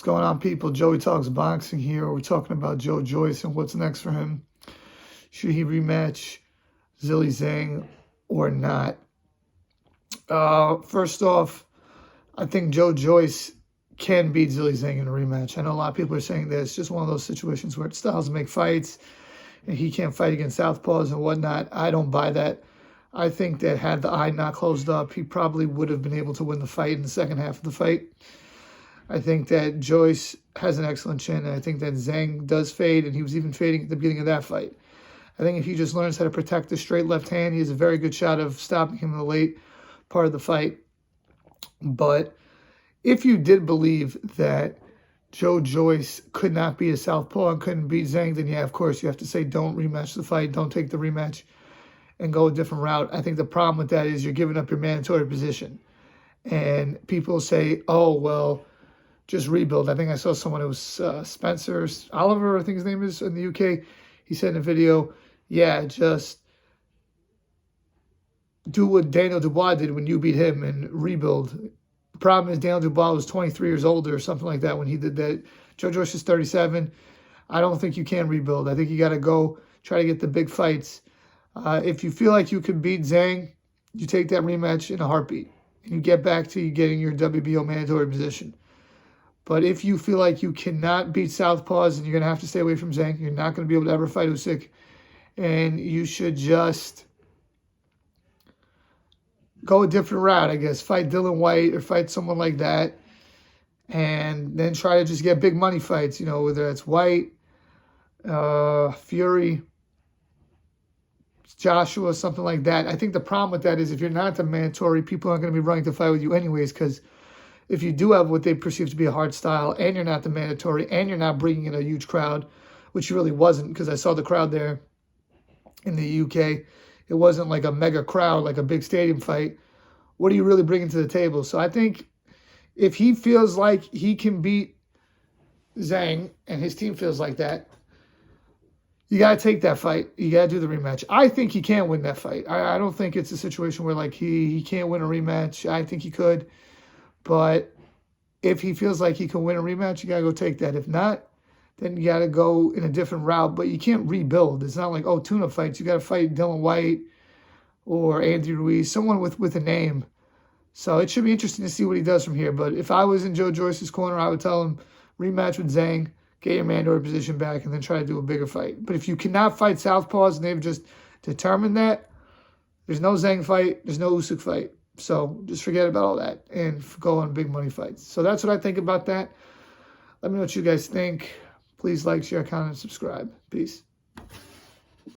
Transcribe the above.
What's going on, people? Joey Talks Boxing here. We're talking about Joe Joyce and what's next for him. Should he rematch Zhang or not? First off, I think Joe Joyce can beat Zhang in a rematch. I know a lot of people are saying that it's just one of those situations where styles make fights and he can't fight against southpaws and whatnot. I don't buy that. I think that had the eye not closed up, he probably would have been able to win the fight in the second half of the fight. I think that Joyce has an excellent chin, and I think that Zhang does fade, and he was even fading at the beginning of that fight. I think if he just learns how to protect the straight left hand, he has a very good shot of stopping him in the late part of the fight. But if you did believe that Joe Joyce could not beat a southpaw and couldn't beat Zhang, then yeah, of course, you have to say don't rematch the fight, don't take the rematch, and go a different route. I think the problem with that is you're giving up your mandatory position. And people say, oh, well, just rebuild. I think I saw someone, it was Spencer Oliver, I think his name is, in the UK. He said in a video, yeah, just do what Daniel Dubois did when you beat him and rebuild. The problem is Daniel Dubois was 23 years old or something like that when he did that. Joe Joyce is 37. I don't think you can rebuild. I think you got to go try to get the big fights. If you feel like you could beat Zhang, you take that rematch in a heartbeat. And you get back to you getting your WBO mandatory position. But if you feel like you cannot beat southpaws and you're going to have to stay away from Zhang, you're not going to be able to ever fight Usyk, and you should just go a different route, I guess. Fight Dylan White or fight someone like that, and then try to just get big money fights, you know, whether it's White, Fury, Joshua, something like that. I think the problem with that is if you're not the mandatory, people aren't going to be running to fight with you anyways, because if you do have what they perceive to be a hard style and you're not the mandatory and you're not bringing in a huge crowd, which you really wasn't, because I saw the crowd there in the UK. It wasn't like a mega crowd, like a big stadium fight. What are you really bringing to the table? So I think if he feels like he can beat Zhang and his team feels like that, you got to take that fight. You got to do the rematch. I think he can win that fight. I don't think it's a situation where like he can't win a rematch. I think he could. But if he feels like he can win a rematch, you got to go take that. If not, then you got to go in a different route. But you can't rebuild. It's not like, oh, tune-up fights. You got to fight Dylan White or Andy Ruiz, someone with a name. So it should be interesting to see what he does from here. But if I was in Joe Joyce's corner, I would tell him rematch with Zhang, get your mandatory position back, and then try to do a bigger fight. But if you cannot fight southpaws and they've just determined that, there's no Zhang fight, there's no Usyk fight. So just forget about all that and go on big money fights. So that's what I think about that. Let me know what you guys think. Please like, share, comment, and subscribe. Peace.